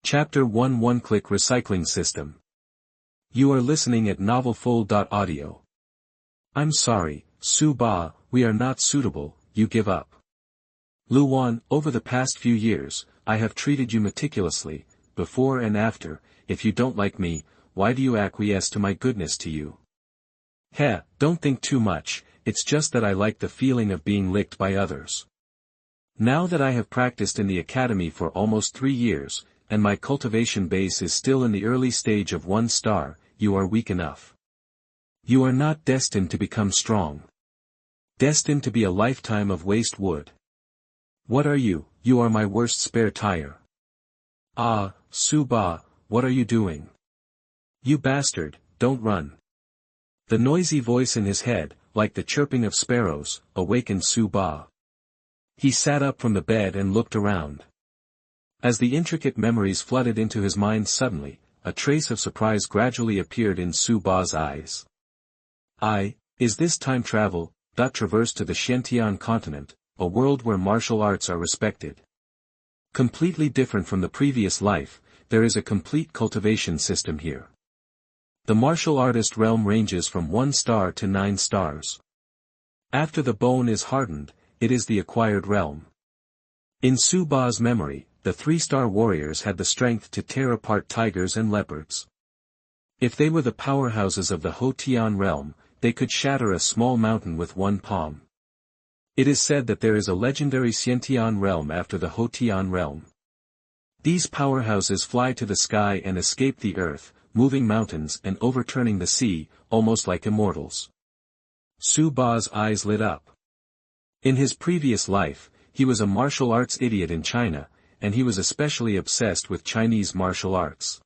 Chapter 1 One-Click Recycling System. You are listening at novelfull.audio. I'm sorry, Su Ba, we are not suitable, you give up. Luan, over the past few years, I have treated you meticulously, before and after. If you don't like me, why do you acquiesce to my goodness to you? Heh, don't think too much, it's just that I like the feeling of being licked by others. Now that I have practiced in the academy for almost 3 years, and my cultivation base is still in the early stage of 1 star, you are weak enough. You are not destined to become strong. Destined to be a lifetime of waste wood. What are you? You are my worst spare tire. Ah, Su Ba, what are you doing? You bastard, don't run. The noisy voice in his head, like the chirping of sparrows, awakened Su Ba. He sat up from the bed and looked around. As the intricate memories flooded into his mind suddenly, a trace of surprise gradually appeared in Su Ba's eyes. Is this time travel, traverse to the Xiantian continent, a world where martial arts are respected? Completely different from the previous life, there is a complete cultivation system here. The martial artist realm ranges from 1 star to 9 stars. After the bone is hardened, it is the acquired realm. In Su Ba's memory, the 3-star warriors had the strength to tear apart tigers and leopards. If they were the powerhouses of the Hotian realm, they could shatter a small mountain with 1 palm. It is said that there is a legendary Xiantian realm after the Hotian realm. These powerhouses fly to the sky and escape the earth, moving mountains and overturning the sea, almost like immortals. Su Ba's eyes lit up. In his previous life, he was a martial arts idiot in China, and he was especially obsessed with Chinese martial arts.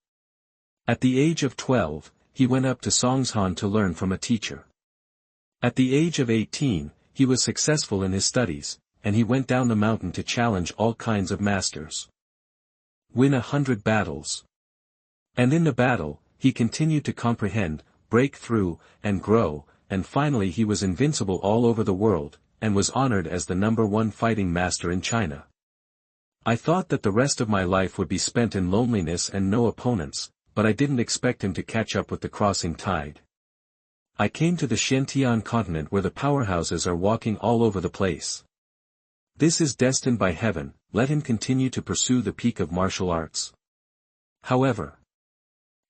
At the age of 12, he went up to Xuanhuan to learn from a teacher. At the age of 18, he was successful in his studies, and he went down the mountain to challenge all kinds of masters. Win 100 battles. And in the battle, he continued to comprehend, break through, and grow, and finally he was invincible all over the world, and was honored as the #1 fighting master in China. I thought that the rest of my life would be spent in loneliness and no opponents, but I didn't expect him to catch up with the crossing tide. I came to the Xiantian continent where the powerhouses are walking all over the place. This is destined by heaven, let him continue to pursue the peak of martial arts. However,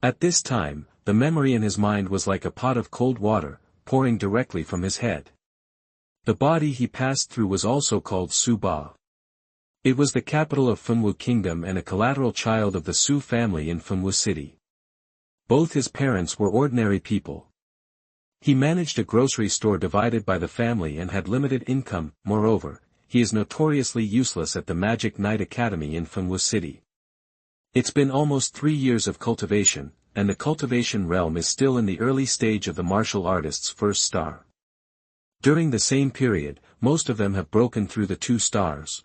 at this time, the memory in his mind was like a pot of cold water, pouring directly from his head. The body he passed through was also called Su Ba. It was the capital of Fenwu Kingdom and a collateral child of the Su family in Fenwu City. Both his parents were ordinary people. He managed a grocery store divided by the family and had limited income. Moreover, he is notoriously useless at the Magic Knight Academy in Fenwu City. It's been almost 3 years of cultivation, and the cultivation realm is still in the early stage of the martial artist's 1st star. During the same period, most of them have broken through the 2 stars.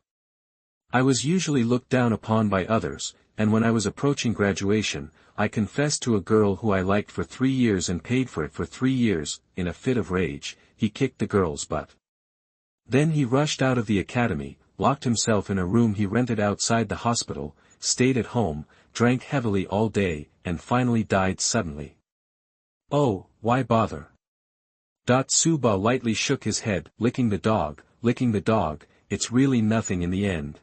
I was usually looked down upon by others, and when I was approaching graduation, I confessed to a girl who I liked for 3 years and paid for it for 3 years. In a fit of rage, he kicked the girl's butt. Then he rushed out of the academy, locked himself in a room he rented outside the hospital, stayed at home, drank heavily all day, and finally died suddenly. Oh, why bother? Su Ba lightly shook his head, licking the dog, it's really nothing in the end.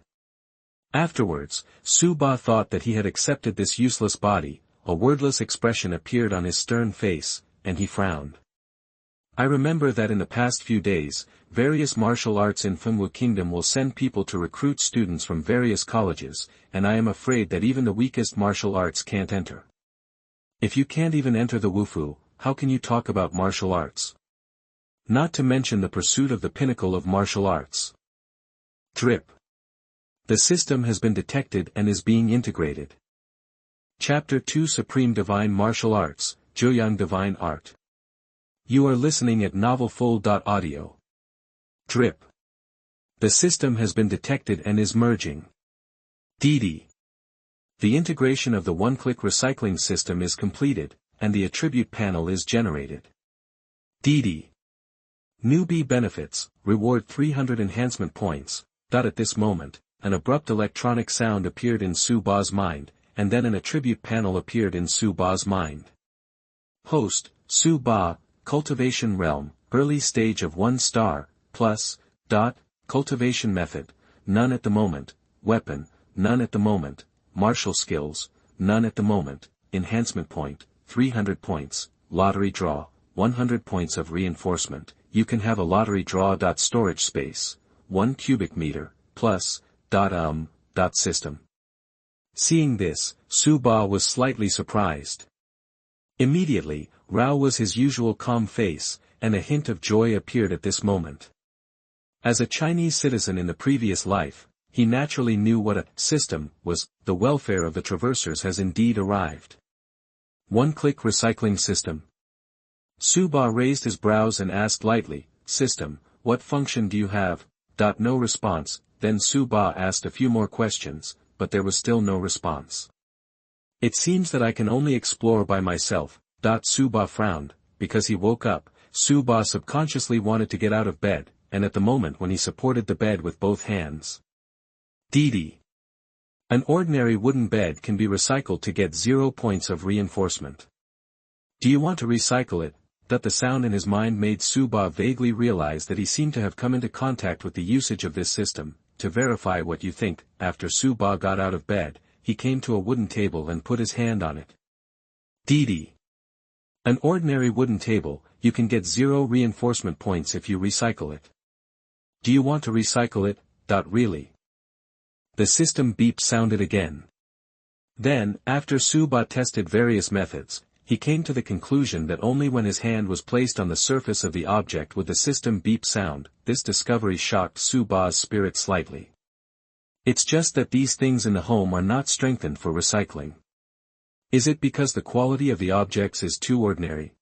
Afterwards, Su Ba thought that he had accepted this useless body, a wordless expression appeared on his stern face, and he frowned. I remember that in the past few days, various martial arts in Fenwu Kingdom will send people to recruit students from various colleges, and I am afraid that even the weakest martial arts can't enter. If you can't even enter the Wufu, how can you talk about martial arts? Not to mention the pursuit of the pinnacle of martial arts. Drip. The system has been detected and is being integrated. Chapter 2 Supreme Divine Martial Arts, Jiuyang Divine Art. You are listening at novelfull.audio. Drip. The system has been detected and is merging. Didi. The integration of the one-click recycling system is completed, and the attribute panel is generated. Didi. Newbie benefits, reward 300 enhancement points. At this moment, an abrupt electronic sound appeared in Su Ba's mind, and then an attribute panel appeared in Su Ba's mind. Host, Su Ba, Cultivation Realm, early stage of 1 star, plus, cultivation method, none at the moment, weapon, none at the moment, martial skills, none at the moment, enhancement point, 300 points, lottery draw, 100 points of reinforcement, you can have a lottery draw. Storage space, 1 cubic meter, plus, system. Seeing this, Su Ba was slightly surprised. Immediately, Rao was his usual calm face, and a hint of joy appeared at this moment. As a Chinese citizen in the previous life, he naturally knew what a system was. The welfare of the traversers has indeed arrived. One-click recycling system. Su Ba raised his brows and asked lightly, system, what function do you have? No response. Then Su Ba asked a few more questions, but there was still no response. It seems that I can only explore by myself. Su Ba frowned, because he woke up. Su Ba subconsciously wanted to get out of bed, and at the moment when he supported the bed with both hands. Didi. An ordinary wooden bed can be recycled to get 0 points of reinforcement. Do you want to recycle it? The sound in his mind made Su Ba vaguely realize that he seemed to have come into contact with the usage of this system. To verify what you think, after Su Ba got out of bed, he came to a wooden table and put his hand on it. Didi. An ordinary wooden table, you can get 0 reinforcement points if you recycle it. Do you want to recycle it? Really? The system beep sounded again. Then, after Su Ba tested various methods, he came to the conclusion that only when his hand was placed on the surface of the object would the system beep sound. This discovery shocked Su Ba's spirit slightly. It's just that these things in the home are not strengthened for recycling. Is it because the quality of the objects is too ordinary?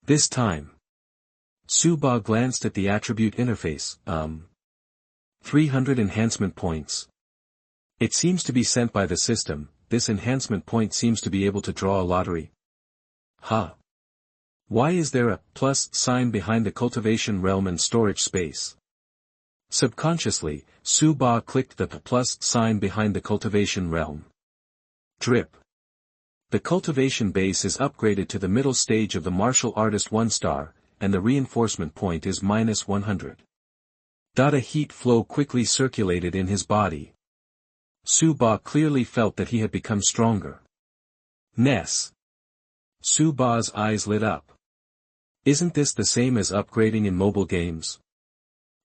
This time, Su Ba glanced at the attribute interface. 300 enhancement points. It seems to be sent by the system. This enhancement point seems to be able to draw a lottery. Why is there a plus sign behind the cultivation realm and storage space? Subconsciously, Su Ba clicked the plus sign behind the cultivation realm. Drip. The cultivation base is upgraded to the middle stage of the martial artist 1 star, and the reinforcement point is -100. A heat flow quickly circulated in his body. Su Ba clearly felt that he had become stronger. Ness. Su Ba's eyes lit up. Isn't this the same as upgrading in mobile games?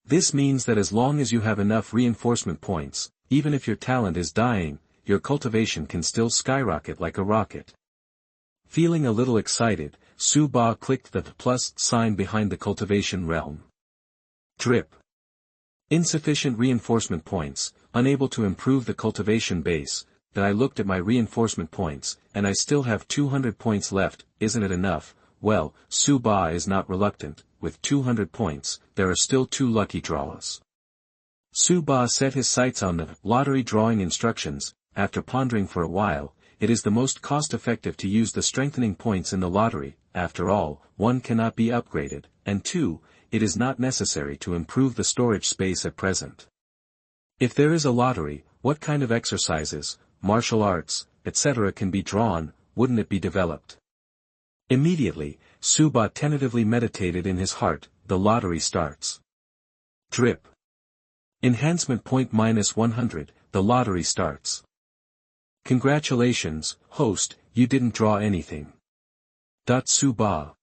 This means that as long as you have enough reinforcement points, even if your talent is dying, your cultivation can still skyrocket like a rocket. Feeling a little excited, Su Ba clicked the plus sign behind the cultivation realm. Drip. Insufficient reinforcement points, unable to improve the cultivation base. I looked at my reinforcement points, and I still have 200 points left. Isn't it enough? Well, Su Ba is not reluctant. With 200 points, there are still 2 lucky draws. Su Ba set his sights on the lottery drawing instructions. After pondering for a while, it is the most cost-effective to use the strengthening points in the lottery. After all, 1 cannot be upgraded, and 2, it is not necessary to improve the storage space at present. If there is a lottery, what kind of exercises, martial arts, etc. can be drawn? Wouldn't it be developed? Immediately, Su Ba tentatively meditated in his heart. The lottery starts. Drip. Enhancement point -100, the lottery starts. Congratulations, host, you didn't draw anything. Su Ba.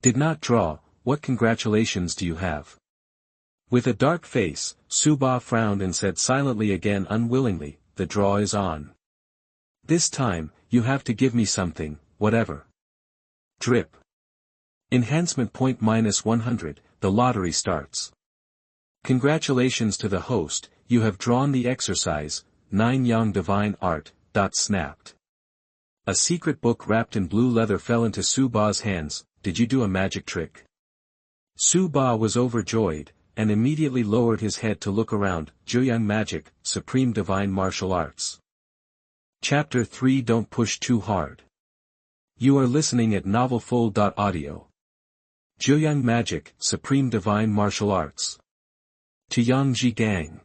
Did not draw. What congratulations do you have? With a dark face, Su Ba frowned and said silently again unwillingly, the draw is on. This time, you have to give me something, whatever. Drip. Enhancement point -100, the lottery starts. Congratulations to the host, you have drawn the exercise, 9 Yang Divine Art. Snapped. A secret book wrapped in blue leather fell into Su Ba's hands. Did you do a magic trick? Su Ba was overjoyed, and immediately lowered his head to look around. Jiuyang Magic, Supreme Divine Martial Arts. Chapter 3. Don't push too hard. You are listening at novelfull.audio. Jiuyang Magic, Supreme Divine Martial Arts. To Yang Ji Gang.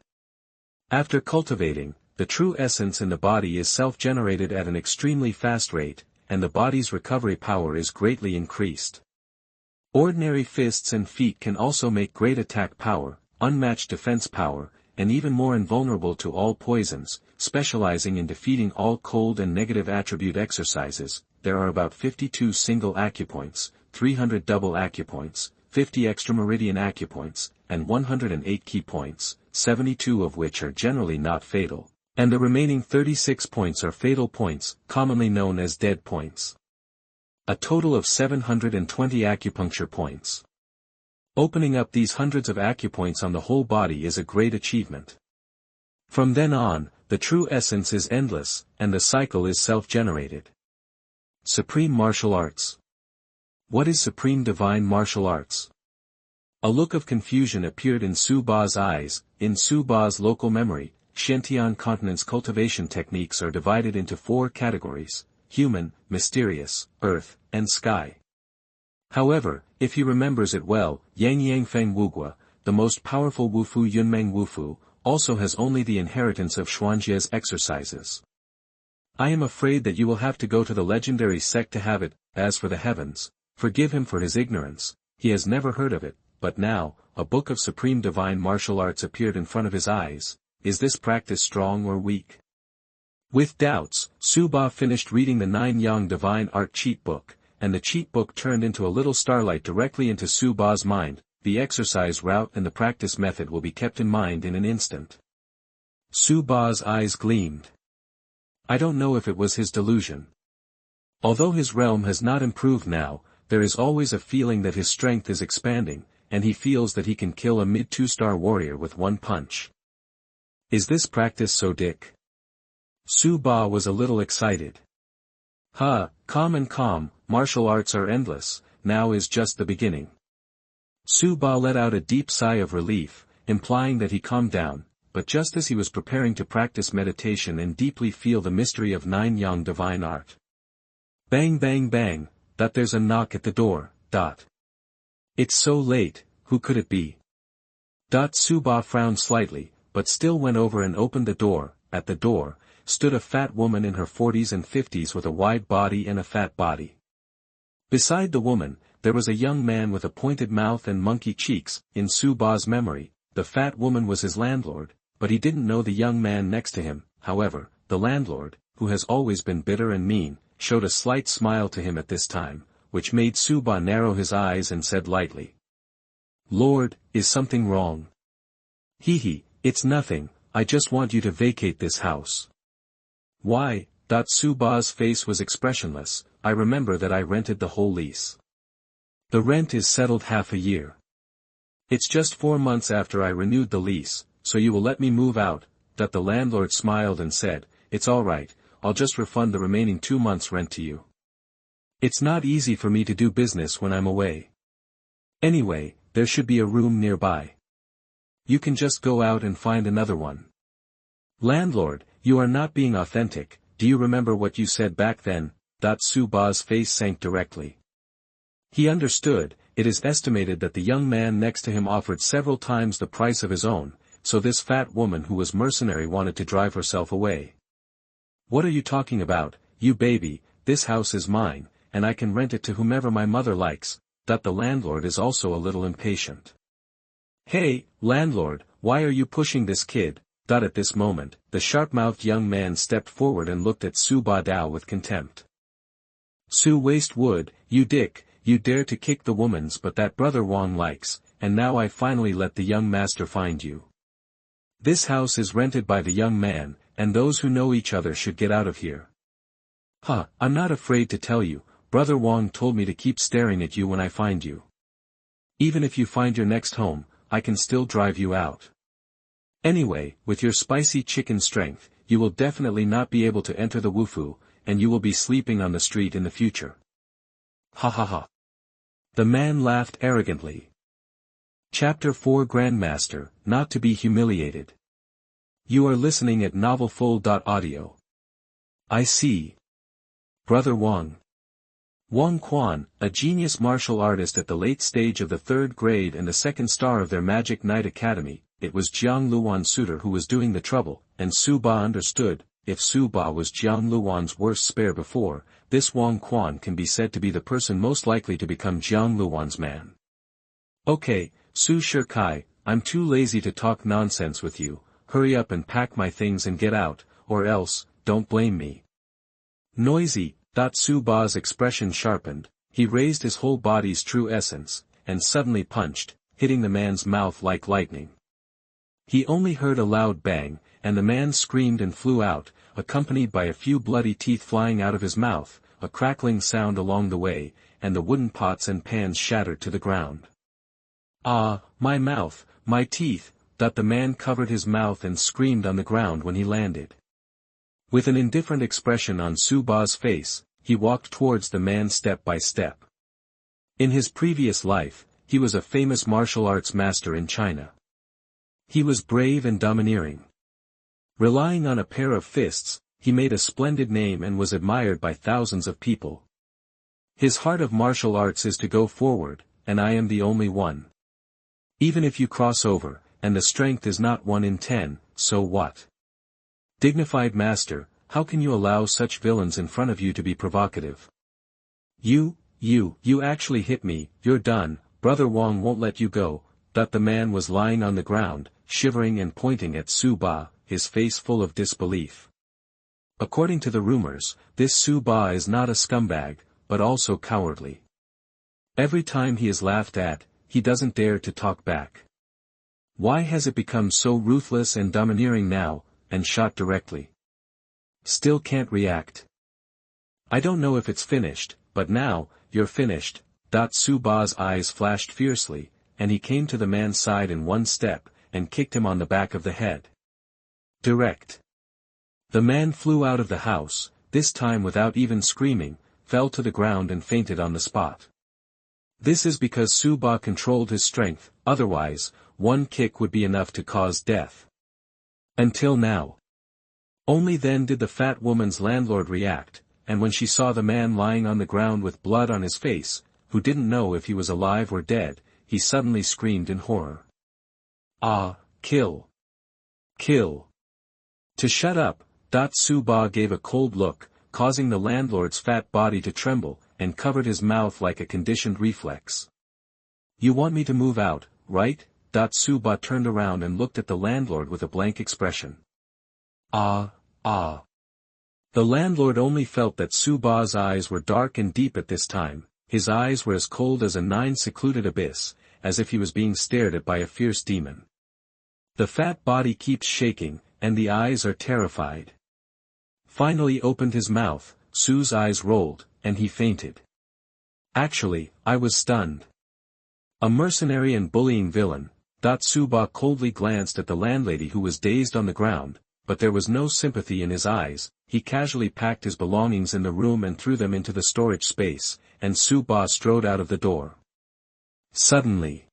After cultivating, the true essence in the body is self-generated at an extremely fast rate, and the body's recovery power is greatly increased. Ordinary fists and feet can also make great attack power, unmatched defense power, and even more invulnerable to all poisons, specializing in defeating all cold and negative attribute exercises. There are about 52 single acupoints, 300 double acupoints, 50 extrameridian acupoints, and 108 key points, 72 of which are generally not fatal, and the remaining 36 points are fatal points, commonly known as dead points. A total of 720 acupuncture points. Opening up these hundreds of acupoints on the whole body is a great achievement. From then on, the true essence is endless, and the cycle is self-generated. Supreme Martial Arts. What is Supreme Divine Martial Arts? A look of confusion appeared in Su Ba's eyes. In Su Ba's local memory, Xiantian continent's cultivation techniques are divided into 4 categories: human, mysterious, earth, and sky. However, if he remembers it well, Yang Yang Feng Wugua, the most powerful Wufu Yunmeng Wufu, also has only the inheritance of Xuanjie's exercises. I am afraid that you will have to go to the legendary sect to have it. As for the heavens, forgive him for his ignorance, he has never heard of it, but now, a book of supreme divine martial arts appeared in front of his eyes. Is this practice strong or weak? With doubts, Su Ba finished reading the 9 Yang Divine Art cheat book, and the cheat book turned into a little starlight directly into Su Ba's mind. The exercise route and the practice method will be kept in mind in an instant. Su Ba's eyes gleamed. I don't know if it was his delusion. Although his realm has not improved now, there is always a feeling that his strength is expanding, and he feels that he can kill a mid-2-star warrior with one punch. Is this practice so dick? Su Ba was a little excited. Calm, martial arts are endless, now is just the beginning. Su Ba let out a deep sigh of relief, implying that he calmed down, but just as he was preparing to practice meditation and deeply feel the mystery of 9 Yang Divine Art. Bang bang bang, there's a knock at the door, It's so late, who could it be? Su Ba frowned slightly, but still went over and opened the door. At the door, stood a fat woman in her 40s and 50s with a wide body and a fat body. Beside the woman, there was a young man with a pointed mouth and monkey cheeks. In Su Ba's memory, the fat woman was his landlord, but he didn't know the young man next to him. However, the landlord, who has always been bitter and mean, showed a slight smile to him at this time, which made Su Ba narrow his eyes and said lightly, "Lord, is something wrong?" "Hee, it's nothing, I just want you to vacate this house." "Why?" Su Ba's face was expressionless. "I remember that I rented the whole lease. The rent is settled half a year. It's just 4 months after I renewed the lease, so you will let me move out." The landlord smiled and said, "It's all right, I'll just refund the remaining 2 months' rent to you. It's not easy for me to do business when I'm away. Anyway, there should be a room nearby. You can just go out and find another one." "Landlord, you are not being authentic, do you remember what you said back then?" Su Ba's face sank directly. He understood. It is estimated that the young man next to him offered several times the price of his own, so this fat woman who was mercenary wanted to drive herself away. "What are you talking about, you baby? This house is mine, and I can rent it to whomever my mother likes." The landlord is also a little impatient. "Hey, landlord, why are you pushing this kid?" At this moment, the sharp-mouthed young man stepped forward and looked at Su Ba Dao with contempt. "Su Waste Wood, you dick, you dare to kick the woman's but that brother Wang likes, and now I finally let the young master find you. This house is rented by the young man, and those who know each other should get out of here." I'm not afraid to tell you, Brother Wang told me to keep staring at you when I find you. Even if you find your next home, I can still drive you out. Anyway, with your spicy chicken strength, you will definitely not be able to enter the Wufu, and you will be sleeping on the street in the future. Ha. The man laughed arrogantly. Chapter 4 Grandmaster, Not to be Humiliated. You are listening at novelfull.audio. I see. Brother Wang. Wang Quan, a genius martial artist at the late stage of the 3rd grade and the 2nd star of their Magic Knight Academy, it was Jiang Luwan's suitor who was doing the trouble, and Su Ba understood, if Su Ba was Jiang Luwan's worst spare before, this Wang Quan can be said to be the person most likely to become Jiang Luwan's man. Okay, Su Shikai, I'm too lazy to talk nonsense with you, hurry up and pack my things and get out, or else, don't blame me. Noisy. Su Ba's expression sharpened, he raised his whole body's true essence, and suddenly punched, hitting the man's mouth like lightning. He only heard a loud bang, and the man screamed and flew out, accompanied by a few bloody teeth flying out of his mouth, a crackling sound along the way, and the wooden pots and pans shattered to the ground. Ah, my mouth, my teeth! The man covered his mouth and screamed on the ground when he landed. With an indifferent expression on Su Ba's face, he walked towards the man step by step. In his previous life, he was a famous martial arts master in China. He was brave and domineering. Relying on a pair of fists, he made a splendid name and was admired by thousands of people. His heart of martial arts is to go forward, and I am the only one. Even if you cross over, and the strength is not 1 in 10, so what? Dignified master, how can you allow such villains in front of you to be provocative? You actually hit me, you're done, Brother Wang won't let you go. The man was lying on the ground, shivering and pointing at Su Ba, his face full of disbelief. According to the rumors, this Su Ba is not a scumbag, but also cowardly. Every time he is laughed at, he doesn't dare to talk back. Why has it become so ruthless and domineering now, and shot directly? Still can't react. I don't know if it's finished, but now, you're finished. Su Ba's eyes flashed fiercely, and he came to the man's side in one step, and kicked him on the back of the head. Direct. The man flew out of the house, this time without even screaming, fell to the ground and fainted on the spot. This is because Su Ba controlled his strength, otherwise, one kick would be enough to cause death. Until now. Only then did the fat woman's landlord react, and when she saw the man lying on the ground with blood on his face, who didn't know if he was alive or dead, he suddenly screamed in horror. Ah, kill! Kill! To shut up, Su Ba gave a cold look, causing the landlord's fat body to tremble, and covered his mouth like a conditioned reflex. You want me to move out, right? Su Ba turned around and looked at the landlord with a blank expression. Ah. The landlord only felt that Su Ba's eyes were dark and deep at this time, his eyes were as cold as a 9-secluded abyss, as if he was being stared at by a fierce demon. The fat body keeps shaking, and the eyes are terrified. Finally opened his mouth, Su's eyes rolled, and he fainted. Actually, I was stunned. A mercenary and bullying villain. Su Ba coldly glanced at the landlady who was dazed on the ground, but there was no sympathy in his eyes. He casually packed his belongings in the room and threw them into the storage space, and Su Ba strode out of the door. Suddenly,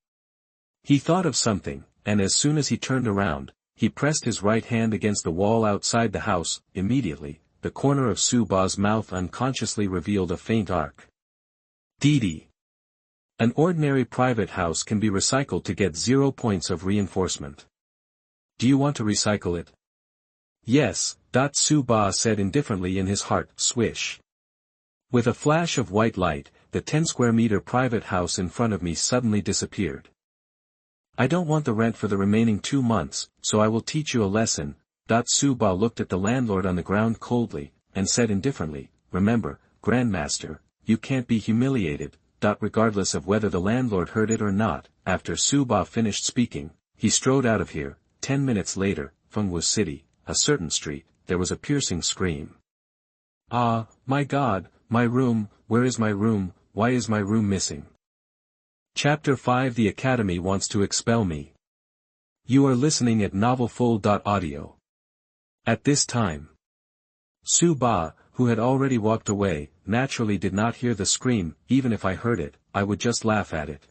he thought of something, and as soon as he turned around, he pressed his right hand against the wall outside the house. Immediately, the corner of Su Ba's mouth unconsciously revealed a faint arc. Didi. An ordinary private house can be recycled to get 0 points of reinforcement. Do you want to recycle it? Yes, Su Ba said indifferently in his heart. Swish. With a flash of white light, the 10-square-meter private house in front of me suddenly disappeared. I don't want the rent for the remaining 2 months, so I will teach you a lesson. Su Ba looked at the landlord on the ground coldly, and said indifferently, remember, Grandmaster, you can't be humiliated. Regardless of whether the landlord heard it or not, after Su Ba finished speaking, he strode out of here. 10 minutes later, Fengwu City, a certain street, there was a piercing scream. Ah, my God, my room, where is my room, why is my room missing? Chapter 5 The Academy wants to expel me. You are listening at novelfull.audio. At this time, Su Ba, who had already walked away, naturally did not hear the scream. Even if I heard it, I would just laugh at it.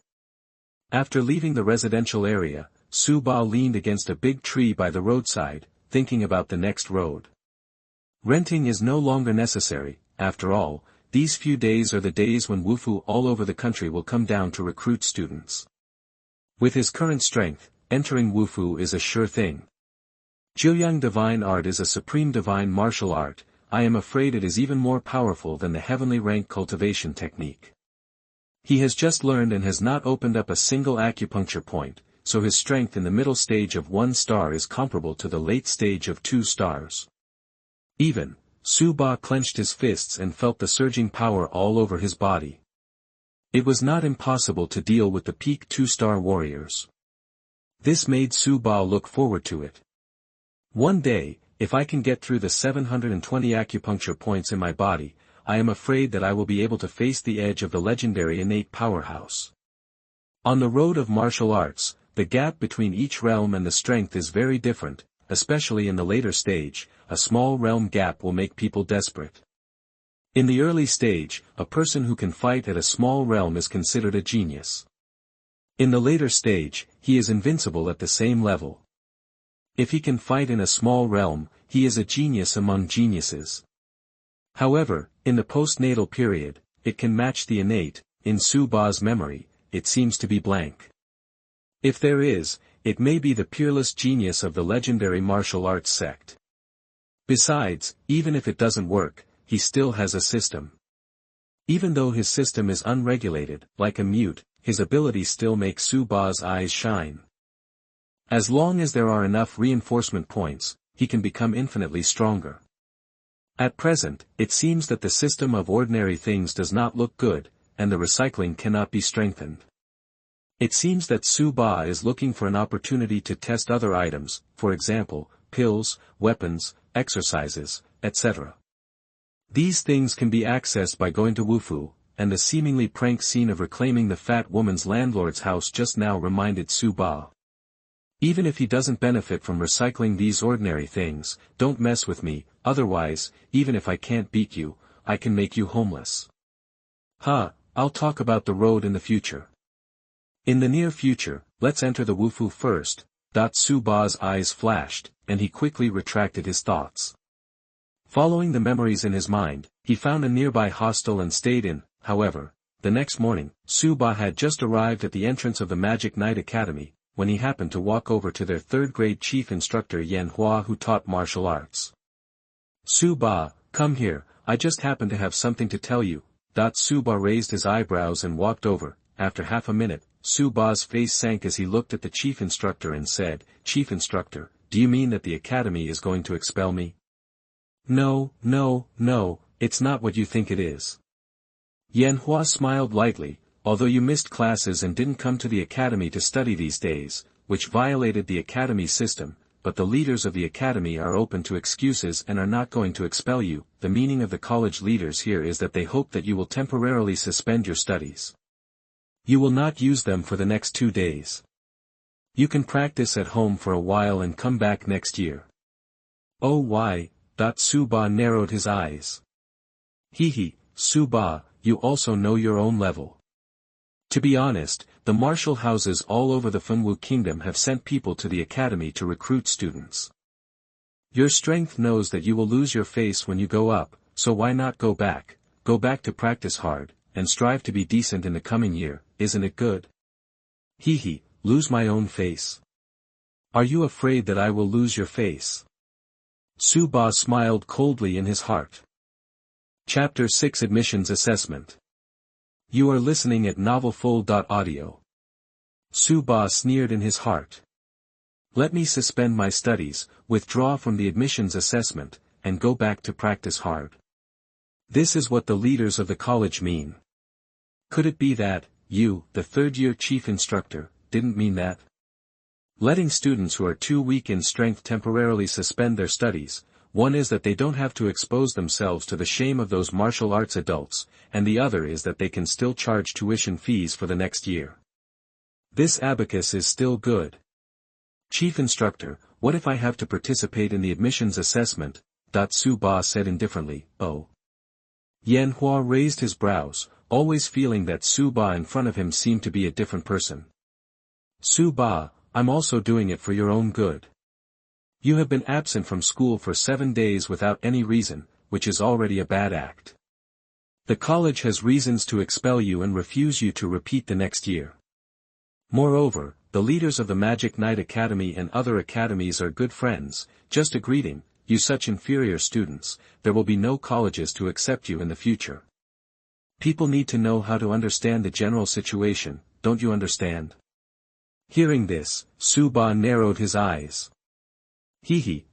After leaving the residential area, Su Ba leaned against a big tree by the roadside, thinking about the next road. Renting is no longer necessary. After all, these few days are the days when Wufu all over the country will come down to recruit students. With his current strength, entering Wufu is a sure thing. Jiuyang divine art is a supreme divine martial art. I am afraid it is even more powerful than the heavenly rank cultivation technique. He has just learned and has not opened up a single acupuncture point, so his strength in the middle stage of 1 star is comparable to the late stage of 2 stars. Even, Su Ba clenched his fists and felt the surging power all over his body. It was not impossible to deal with the peak 2-star warriors. This made Su Ba look forward to it. One day, if I can get through the 720 acupuncture points in my body, I am afraid that I will be able to face the edge of the legendary innate powerhouse. On the road of martial arts, the gap between each realm and the strength is very different, especially in the later stage. A small realm gap will make people desperate. In the early stage, a person who can fight at a small realm is considered a genius. In the later stage, he is invincible at the same level. If he can fight in a small realm, he is a genius among geniuses. However, in the postnatal period, it can match the innate. In Su Ba's memory, it seems to be blank. If there is, it may be the peerless genius of the legendary martial arts sect. Besides, even if it doesn't work, he still has a system. Even though his system is unregulated, like a mute, his ability still makes Su Ba's eyes shine. As long as there are enough reinforcement points, he can become infinitely stronger. At present, it seems that the system of ordinary things does not look good, and the recycling cannot be strengthened. It seems that Su Ba is looking for an opportunity to test other items, for example, pills, weapons, exercises, etc. These things can be accessed by going to Wufu, and the seemingly prank scene of reclaiming the fat woman's landlord's house just now reminded Su Ba. Even if he doesn't benefit from recycling these ordinary things, don't mess with me, otherwise, even if I can't beat you, I can make you homeless. I'll talk about the road in the future. In the near future, let's enter the Wufu first. Su Ba's eyes flashed, and he quickly retracted his thoughts. Following the memories in his mind, he found a nearby hostel and stayed in. However, the next morning, Su Ba had just arrived at the entrance of the Magic Knight Academy, when he happened to walk over to their 3rd-grade chief instructor Xuanhuan, who taught martial arts. Su Ba, come here, I just happen to have something to tell you. Su Ba raised his eyebrows and walked over. After half a minute, Su Ba's face sank as he looked at the chief instructor and said, "Chief instructor, do you mean that the academy is going to expel me?" No, it's not what you think it is. Xuanhuan smiled lightly. Although you missed classes and didn't come to the academy to study these days, which violated the academy system, but the leaders of the academy are open to excuses and are not going to expel you. The meaning of the college leaders here is that they hope that you will temporarily suspend your studies. You will not use them for the next 2 days. You can practice at home for a while and come back next year. Oh why? Su Ba narrowed his eyes. Su Ba, you also know your own level. To be honest, the martial houses all over the Funwu Kingdom have sent people to the academy to recruit students. Your strength knows that you will lose your face when you go up, so why not go back to practice hard, and strive to be decent in the coming year, isn't it good? Lose my own face. Are you afraid that I will lose your face? Su Ba smiled coldly in his heart. Chapter 6 Admissions Assessment. You are listening at novelfull.audio. Su Ba sneered in his heart. Let me suspend my studies, withdraw from the admissions assessment, and go back to practice hard. This is what the leaders of the college mean. Could it be that, you, the 3rd-year chief instructor, didn't mean that? Letting students who are too weak in strength temporarily suspend their studies, one is that they don't have to expose themselves to the shame of those martial arts adults, and the other is that they can still charge tuition fees for the next year. This abacus is still good. Chief instructor, what if I have to participate in the admissions assessment? Su Ba said indifferently. Oh. Xuanhuan raised his brows, always feeling that Su Ba in front of him seemed to be a different person. Su Ba, I'm also doing it for your own good. You have been absent from school for 7 days without any reason, which is already a bad act. The college has reasons to expel you and refuse you to repeat the next year. Moreover, the leaders of the Magic Knight Academy and other academies are good friends. Just a greeting, you such inferior students, there will be no colleges to accept you in the future. People need to know how to understand the general situation, don't you understand? Hearing this, Su Ba narrowed his eyes.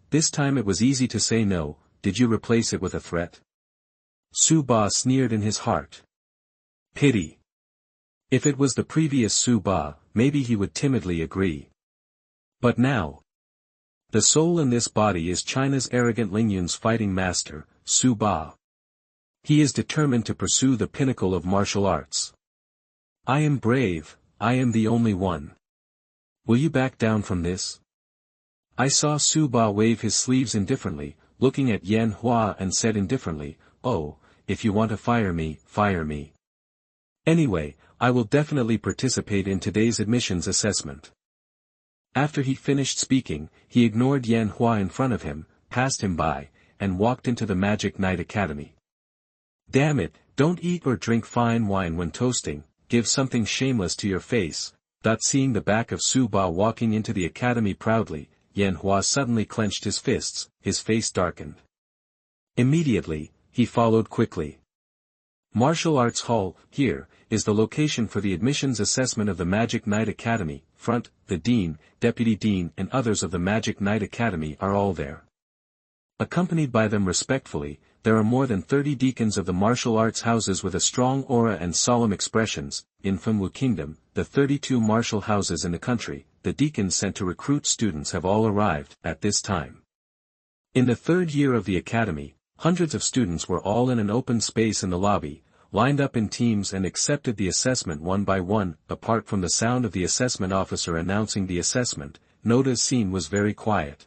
This time it was easy to say no, did you replace it with a threat? Su Ba sneered in his heart. Pity. If it was the previous Su Ba, maybe he would timidly agree. But now. The soul in this body is China's arrogant Lingyun's fighting master, Su Ba. He is determined to pursue the pinnacle of martial arts. I am brave, I am the only one. Will you back down from this? I saw Su Ba wave his sleeves indifferently, looking at Yan Hua and said indifferently, oh, if you want to fire me, fire me. Anyway, I will definitely participate in today's admissions assessment. After he finished speaking, he ignored Yan Hua in front of him, passed him by, and walked into the Magic Knight Academy. Damn it, don't eat or drink fine wine when toasting, give something shameless to your face. Seeing the back of Su Ba walking into the academy proudly, Yan Hua suddenly clenched his fists, his face darkened. Immediately, he followed quickly. Martial Arts Hall, here, is the location for the admissions assessment of the Magic Knight Academy. Front, the Dean, Deputy Dean and others of the Magic Knight Academy are all there. Accompanied by them respectfully, there are more than 30 deacons of the martial arts houses with a strong aura and solemn expressions. In Fenwu Kingdom, the 32 martial houses in the country, the deacons sent to recruit students have all arrived at this time. In the third year of the academy, hundreds of students were all in an open space in the lobby, lined up in teams and accepted the assessment one by one. Apart from the sound of the assessment officer announcing the assessment, Noda's scene was very quiet.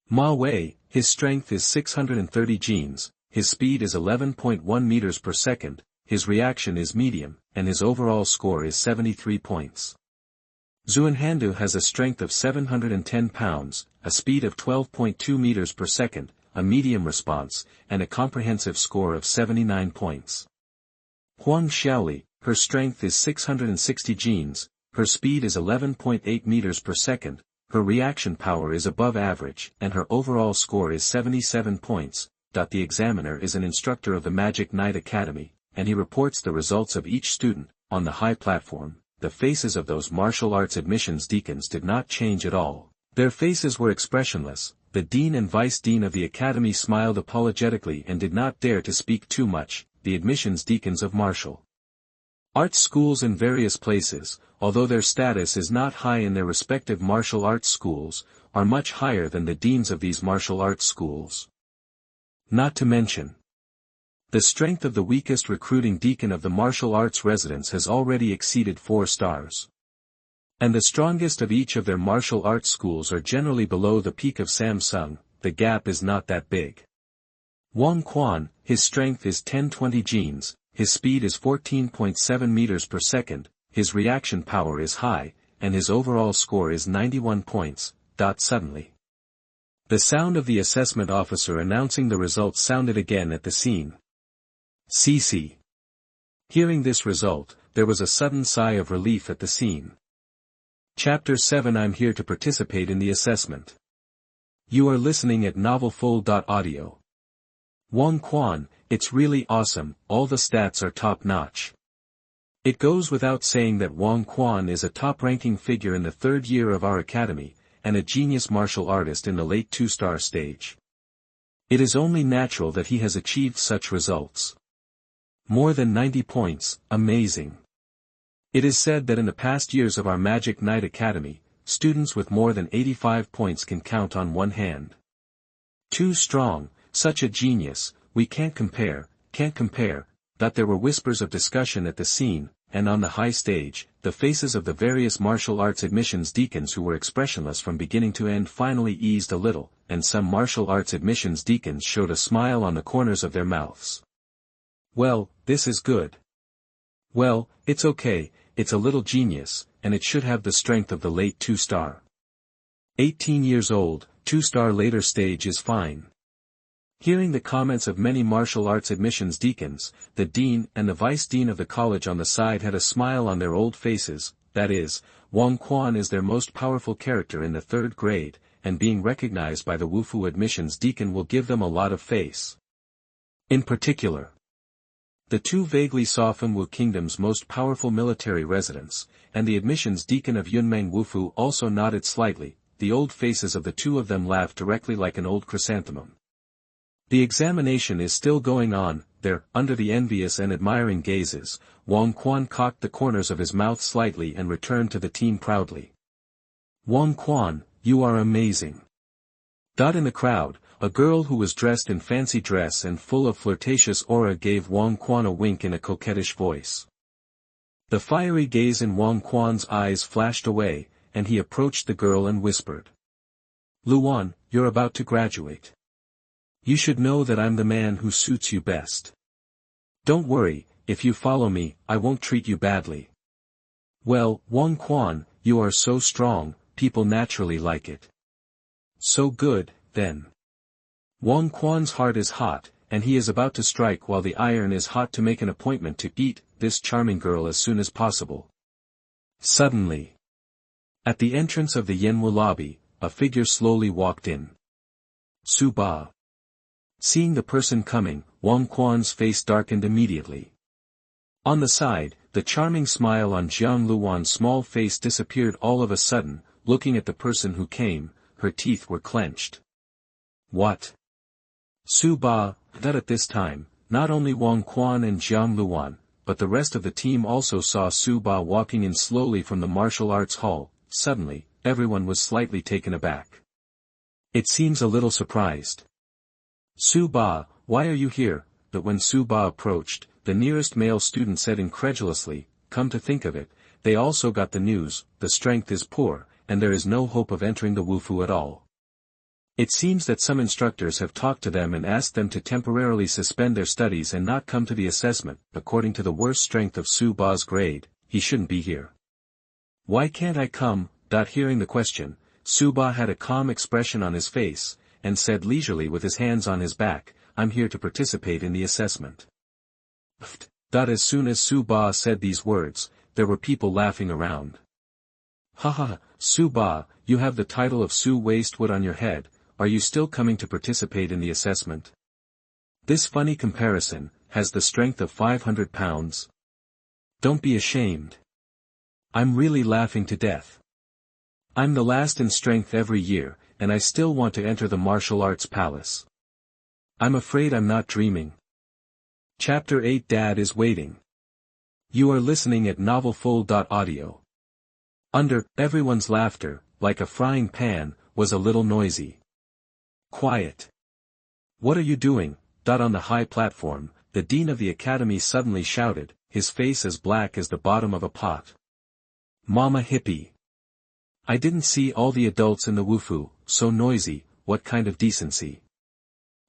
Ma Wei, his strength is 630 genes, his speed is 11.1 meters per second, his reaction is medium, and his overall score is 73 points. Xuanhuan has a strength of 710 pounds, a speed of 12.2 meters per second, a medium response, and a comprehensive score of 79 points. Huang Xiaoli, her strength is 660 genes, her speed is 11.8 meters per second, her reaction power is above average, and her overall score is 77 points. The examiner is an instructor of the Magic Knight Academy, and he reports the results of each student. On the high platform, the faces of those martial arts admissions deacons did not change at all. Their faces were expressionless. The dean and vice dean of the academy smiled apologetically and did not dare to speak too much. The admissions deacons of martial arts schools in various places, although their status is not high in their respective martial arts schools, are much higher than the deans of these martial arts schools. Not to mention, the strength of the weakest recruiting deacon of the martial arts residence has already exceeded 4 stars. And the strongest of each of their martial arts schools are generally below the peak of Samsung. The gap is not that big. Wang Quan, his strength is 1020 genes, his speed is 14.7 meters per second, his reaction power is high, and his overall score is 91 points. Suddenly, the sound of the assessment officer announcing the results sounded again at the scene. CC. Hearing this result, there was a sudden sigh of relief at the scene. Chapter 7. I'm here to participate in the assessment. You are listening at novelfull.audio. Wang Quan, it's really awesome, all the stats are top-notch. It goes without saying that Wang Quan is a top-ranking figure in the third year of our academy, and a genius martial artist in the late 2-star stage. It is only natural that he has achieved such results. More than 90 points, amazing. It is said that in the past years of our Magic Knight Academy, students with more than 85 points can count on one hand. Too strong, such a genius, we can't compare. That there were whispers of discussion at the scene, and on the high stage, the faces of the various martial arts admissions deacons who were expressionless from beginning to end finally eased a little, and some martial arts admissions deacons showed a smile on the corners of their mouths. Well, this is good. Well, it's okay, it's a little genius, and it should have the strength of the late 2-star. 18 years old, 2-star later stage is fine. Hearing the comments of many martial arts admissions deacons, the dean and the vice dean of the college on the side had a smile on their old faces. that is, Wang Quan is their most powerful character in the 3rd grade, and being recognized by the Wufu admissions deacon will give them a lot of face. In particular, the 2 vaguely saw Fengwu Kingdom's most powerful military residents, and the admissions deacon of Yunmeng Wufu also nodded slightly. The old faces of the 2 of them laughed directly like an old chrysanthemum. The examination is still going on. There, under the envious and admiring gazes, Wang Quan cocked the corners of his mouth slightly and returned to the team proudly. Wang Quan, you are amazing. In the crowd, a girl who was dressed in fancy dress and full of flirtatious aura gave Wang Quan a wink in a coquettish voice. The fiery gaze in Wang Quan's eyes flashed away, and he approached the girl and whispered. Luan, you're about to graduate. You should know that I'm the man who suits you best. Don't worry, if you follow me, I won't treat you badly. Well, Wang Quan, you are so strong, people naturally like it. So good, then. Wang Quan's heart is hot, and he is about to strike while the iron is hot to make an appointment to eat this charming girl as soon as possible. Suddenly, at the entrance of the Yanwu lobby, a figure slowly walked in. Su Ba. Seeing the person coming, Wang Quan's face darkened immediately. On the side, the charming smile on Jiang Luan's small face disappeared all of a sudden. Looking at the person who came, her teeth were clenched. What? Su Ba, that at this time, not only Wang Quan and Jiang Luan, but the rest of the team also saw Su Ba walking in slowly from the martial arts hall. Suddenly, everyone was slightly taken aback. It seems a little surprised. Su Ba, why are you here? But when Su Ba approached, the nearest male student said incredulously, come to think of it, they also got the news, the strength is poor, and there is no hope of entering the Wufu at all. It seems that some instructors have talked to them and asked them to temporarily suspend their studies and not come to the assessment. According to the worst strength of Su Ba's grade, he shouldn't be here. Why can't I come? Hearing the question, Su Ba had a calm expression on his face, and said leisurely with his hands on his back, I'm here to participate in the assessment. As soon as Su Ba said these words, there were people laughing around. Haha, Su Ba, you have the title of Su Wastewood on your head, are you still coming to participate in the assessment? This funny comparison, has the strength of 500 pounds. Don't be ashamed. I'm really laughing to death. I'm the last in strength every year, and I still want to enter the martial arts palace. I'm afraid I'm not dreaming. Chapter 8 Dad is waiting. You are listening at novelfull.audio. Under, everyone's laughter, like a frying pan, was a little noisy. Quiet. What are you doing? On the high platform, the dean of the academy suddenly shouted, his face as black as the bottom of a pot. Mama hippie. I didn't see all the adults in the Wufu, so noisy, what kind of decency?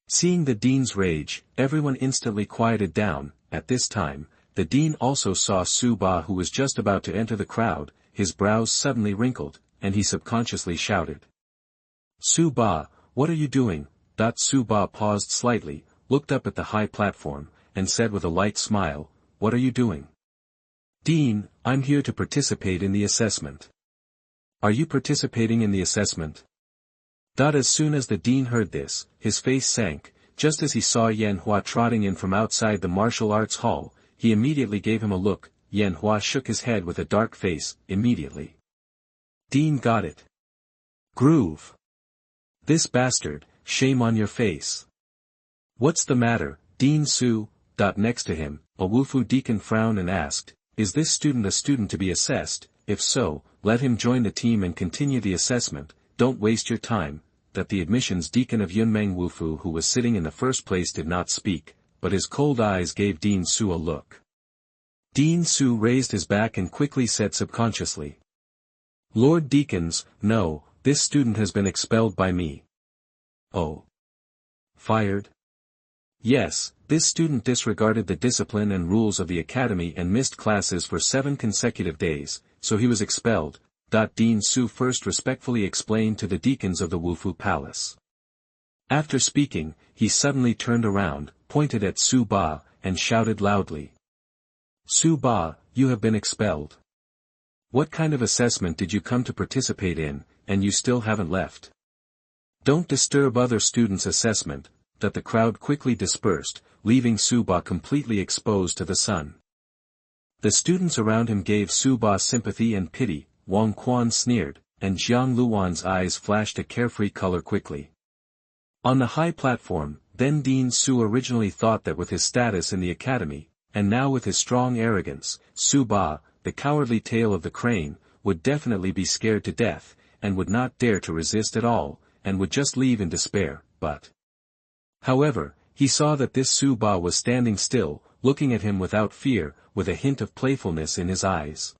Seeing the dean's rage, everyone instantly quieted down. At this time, the dean also saw Su Ba who was just about to enter the crowd, his brows suddenly wrinkled, and he subconsciously shouted. Su Ba, what are you doing? Su Ba paused slightly, looked up at the high platform, and said with a light smile, what are you doing? Dean, I'm here to participate in the assessment. Are you participating in the assessment? As soon as the dean heard this, his face sank, just as he saw Xuanhuan trotting in from outside the martial arts hall, he immediately gave him a look. Xuanhuan shook his head with a dark face, immediately. Dean got it. Groove. This bastard, shame on your face. What's the matter, Dean Su? Next to him, a Wufu deacon frowned and asked, is this student a student to be assessed? If so, let him join the team and continue the assessment, don't waste your time. The admissions deacon of Yunmeng Wufu who was sitting in the first place did not speak, but his cold eyes gave Dean Su a look. Dean Su raised his back and quickly said subconsciously. Lord Deacons, no, this student has been expelled by me. Oh. Fired? Yes, this student disregarded the discipline and rules of the academy and missed classes for 7 consecutive days, so he was expelled. Dean Su first respectfully explained to the deacons of the Wufu Palace. After speaking, he suddenly turned around, pointed at Su Ba, and shouted loudly. Su Ba, you have been expelled. What kind of assessment did you come to participate in, and you still haven't left? Don't disturb other students' assessment. That the crowd quickly dispersed, leaving Suba completely exposed to the sun. The students around him gave Suba sympathy and pity. Wang Quan sneered, and Jiang Luan's eyes flashed a carefree color quickly. On the high platform, then Dean Su originally thought that with his status in the academy, and now with his strong arrogance, Suba, the cowardly tail of the crane, would definitely be scared to death, and would not dare to resist at all, and would just leave in despair, but... However, he saw that this Suba was standing still, looking at him without fear, with a hint of playfulness in his eyes.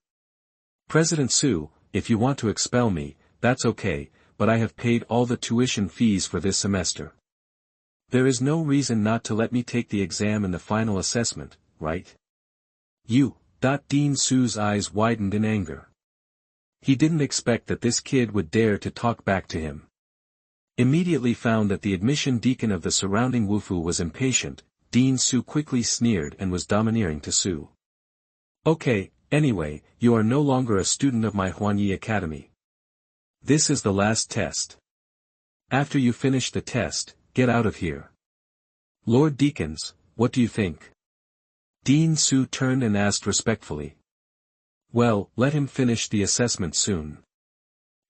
President Su, if you want to expel me, that's okay, but I have paid all the tuition fees for this semester. There is no reason not to let me take the exam in the final assessment, right? You. Dean Su's eyes widened in anger. He didn't expect that this kid would dare to talk back to him. Immediately found that the admission deacon of the surrounding Wufu was impatient, Dean Su quickly sneered and was domineering to Su. Okay, anyway, you are no longer a student of my Huanyi Academy. This is the last test. After you finish the test, get out of here. Lord Deacons, what do you think? Dean Su turned and asked respectfully. Well, let him finish the assessment soon.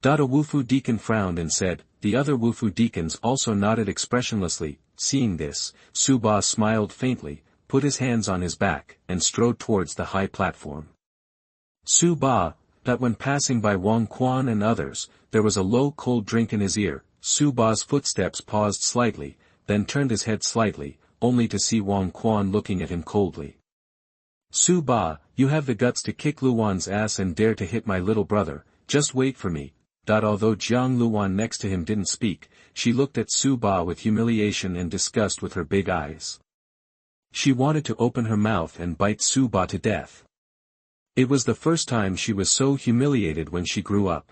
A Wufu deacon frowned and said. The other Wufu deacons also nodded expressionlessly. Seeing this, Suba smiled faintly, put his hands on his back, and strode towards the high platform. Suba, that when passing by Wang Quan and others, there was a low cold drink in his ear. Suba's footsteps paused slightly, then turned his head slightly, only to see Wang Quan looking at him coldly. Suba, you have the guts to kick Luan's ass and dare to hit my little brother, just wait for me. Although Jiang Luan next to him didn't speak, she looked at Suba with humiliation and disgust with her big eyes. She wanted to open her mouth and bite Suba to death. It was the first time she was so humiliated when she grew up.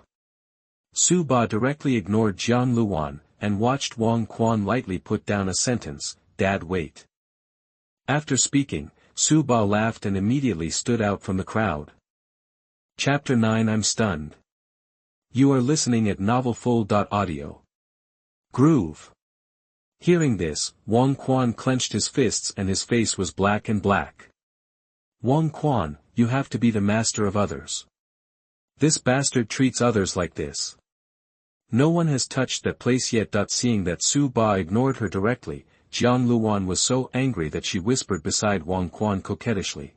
Suba directly ignored Jiang Luan, and watched Wang Quan lightly put down a sentence, Dad wait. After speaking, Suba laughed and immediately stood out from the crowd. Chapter 9 I'm stunned. You are listening at novelfull.audio. Groove. Hearing this, Wang Quan clenched his fists and his face was black and black. Wang Quan, you have to be the master of others. This bastard treats others like this. No one has touched that place yet. Seeing that Suba ignored her directly, Jiang Luan was so angry that she whispered beside Wang Quan coquettishly.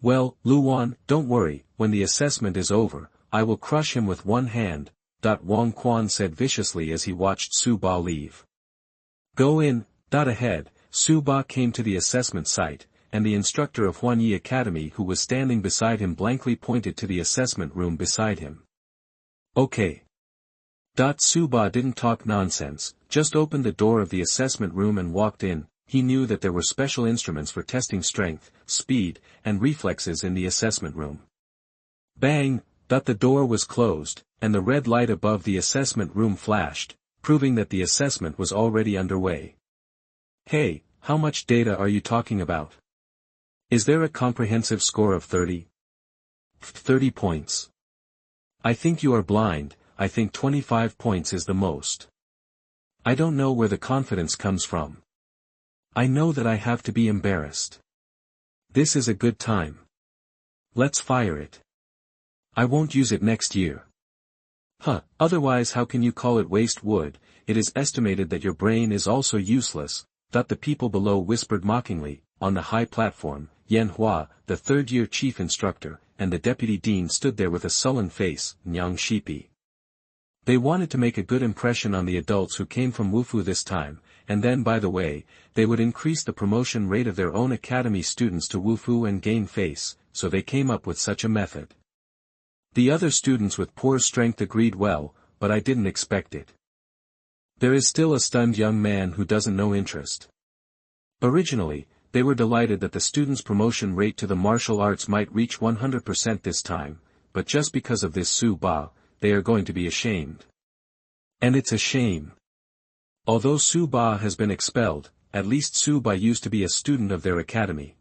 Well, Luan, don't worry, when the assessment is over, I will crush him with one hand. Wang Quan said viciously as he watched Suba leave. Go in. Ahead, Suba came to the assessment site, and the instructor of Huanyi Academy who was standing beside him blankly pointed to the assessment room beside him. Okay. Suba didn't talk nonsense, just opened the door of the assessment room and walked in. He knew that there were special instruments for testing strength, speed, and reflexes in the assessment room. Bang! The door was closed, and the red light above the assessment room flashed, proving that the assessment was already underway. Hey, how much data are you talking about? Is there a comprehensive score of 30? 30 points. I think you are blind. I think 25 points is the most. I don't know where the confidence comes from. I know that I have to be embarrassed. This is a good time. Let's fire it. I won't use it next year. Otherwise how can you call it waste wood? It is estimated that your brain is also useless. The people below whispered mockingly. On the high platform, Yan Hua, the third-year chief instructor, and the deputy dean stood there with a sullen face, Nyang Shipi. They wanted to make a good impression on the adults who came from Wufu this time, and then by the way, they would increase the promotion rate of their own academy students to Wufu and gain face, so they came up with such a method. The other students with poor strength agreed well, but I didn't expect it. There is still a stunned young man who doesn't know interest. Originally, they were delighted that the students' promotion rate to the martial arts might reach 100% this time, but just because of this Suba, they are going to be ashamed. And it's a shame. Although Suba has been expelled, at least Suba used to be a student of their academy.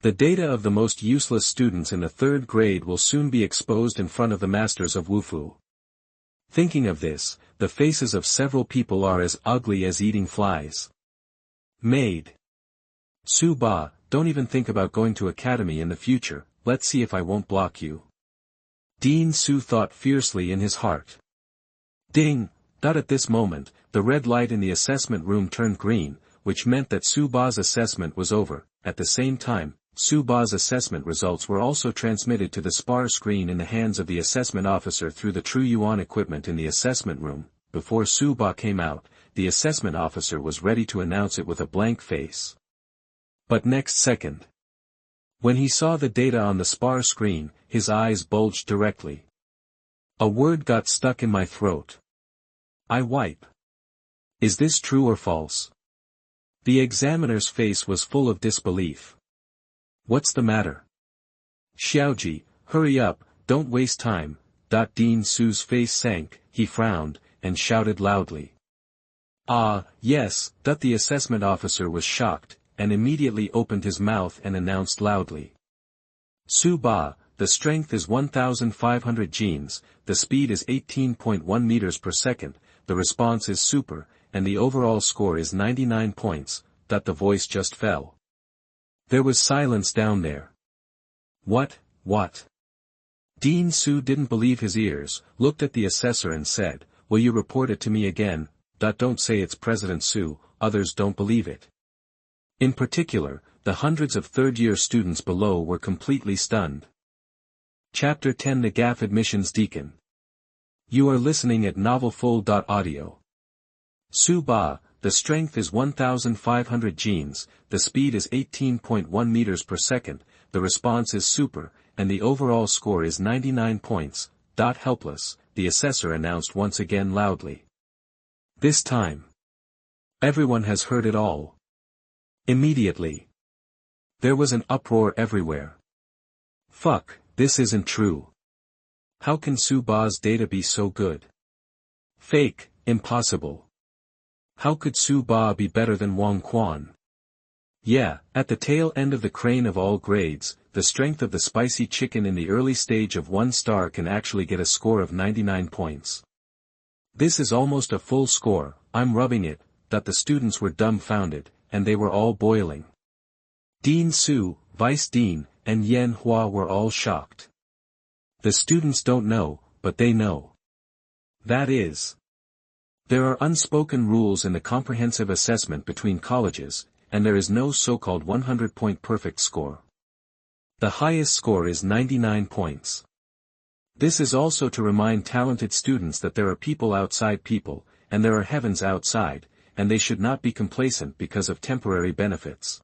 The data of the most useless students in the 3rd grade will soon be exposed in front of the masters of Wufu. Thinking of this, the faces of several people are as ugly as eating flies. Maid. Su Ba, don't even think about going to academy in the future, let's see if I won't block you. Dean Su thought fiercely in his heart. Ding! At this moment, the red light in the assessment room turned green, which meant that Su Ba's assessment was over. At the same time, Su Ba's assessment results were also transmitted to the spar screen in the hands of the assessment officer through the Trueyuan equipment in the assessment room. Before Su Ba came out, the assessment officer was ready to announce it with a blank face. But next second, when he saw the data on the spar screen, his eyes bulged directly. A word got stuck in my throat. I wipe. Is this true or false? The examiner's face was full of disbelief. What's the matter? Xiaoji, hurry up, don't waste time. Dean Su's face sank, he frowned, and shouted loudly. Ah, yes, the assessment officer was shocked, and immediately opened his mouth and announced loudly. Su Ba, the strength is 1,500 genes, the speed is 18.1 meters per second, the response is super, and the overall score is 99 points, the voice just fell. There was silence down there. What? Dean Su didn't believe his ears, looked at the assessor and said, will you report it to me again? Don't say it's President Su, others don't believe it. In particular, the hundreds of third-year students below were completely stunned. Chapter 10 The Gaffe Admissions Deacon. You are listening at novelfull.audio. Su Ba, the strength is 1,500 genes, the speed is 18.1 meters per second, the response is super, and the overall score is 99 points. Helpless, the assessor announced once again loudly. This time, everyone has heard it all. Immediately, there was an uproar everywhere. Fuck, this isn't true. How can Su Ba's data be so good? Fake, impossible. How could Su Ba be better than Wang Quan? Yeah, at the tail end of the crane of all grades, the strength of the spicy chicken in the early stage of 1 star can actually get a score of 99 points. This is almost a full score, I'm rubbing it, the students were dumbfounded, and they were all boiling. Dean Su, Vice Dean, and Yan Hua were all shocked. The students don't know, but they know. That is, there are unspoken rules in the comprehensive assessment between colleges, and there is no so-called 100-point perfect score. The highest score is 99 points. This is also to remind talented students that there are people outside people, and there are heavens outside, and they should not be complacent because of temporary benefits.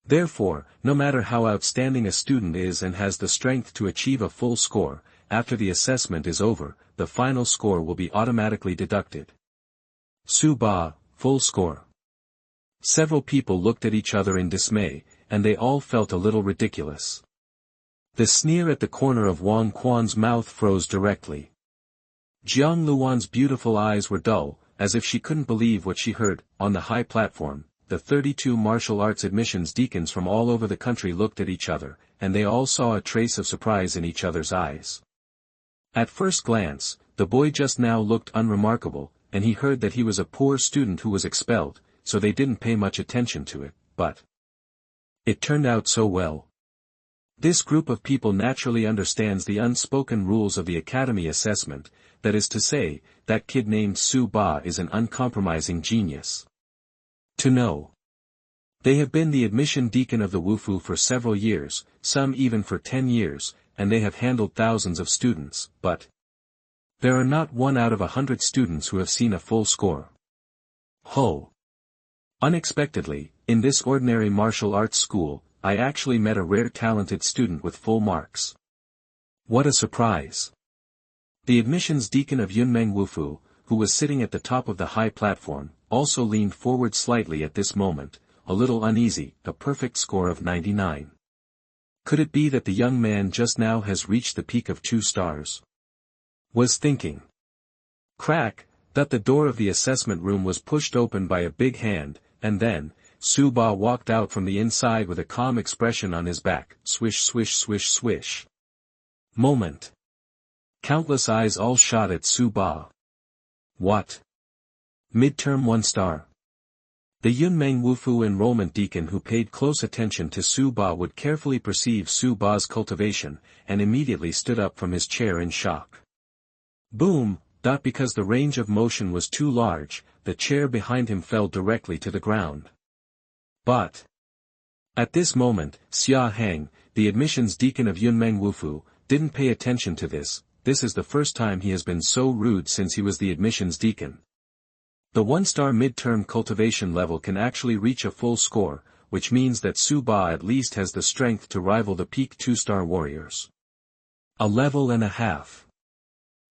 Therefore, no matter how outstanding a student is and has the strength to achieve a full score, after the assessment is over, the final score will be automatically deducted. Su Ba, full score. Several people looked at each other in dismay, and they all felt a little ridiculous. The sneer at the corner of Wang Quan's mouth froze directly. Jiang Luan's beautiful eyes were dull, as if she couldn't believe what she heard. On the high platform, the 32 martial arts admissions deacons from all over the country looked at each other, and they all saw a trace of surprise in each other's eyes. At first glance, the boy just now looked unremarkable, and he heard that he was a poor student who was expelled, so they didn't pay much attention to it, but it turned out so well. This group of people naturally understands the unspoken rules of the academy assessment, that is to say, that kid named Su Ba is an uncompromising genius. To know. They have been the admission deacon of the Wufu for several years, some even for 10 years, and they have handled thousands of students, but there are not 1 out of 100 students who have seen a full score. Ho! Unexpectedly, in this ordinary martial arts school, I actually met a rare talented student with full marks. What a surprise! The admissions deacon of Yunmeng Wufu, who was sitting at the top of the high platform, also leaned forward slightly at this moment, a little uneasy. A perfect score of 99. Could it be that the young man just now has reached the peak of 2 stars? Was thinking. Crack, that the door of the assessment room was pushed open by a big hand, and then, Su Ba walked out from the inside with a calm expression on his back, swish swish swish swish. Moment. Countless eyes all shot at Su Ba. What? Midterm 1 star. The Yunmeng Wufu enrollment deacon who paid close attention to Su Ba would carefully perceive Su Ba's cultivation, and immediately stood up from his chair in shock. Boom! Because the range of motion was too large, the chair behind him fell directly to the ground. But at this moment, Xia Hang, the admissions deacon of Yunmeng Wufu, didn't pay attention to this. This is the first time he has been so rude since he was the admissions deacon. The 1-star midterm cultivation level can actually reach a full score, which means that Su Ba at least has the strength to rival the peak 2-star warriors. A level and a half.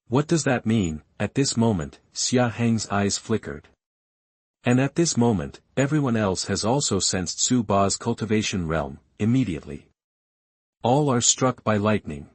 What does that mean? At this moment, Xia Hang's eyes flickered. And at this moment, everyone else has also sensed Su Ba's cultivation realm, immediately. All are struck by lightning.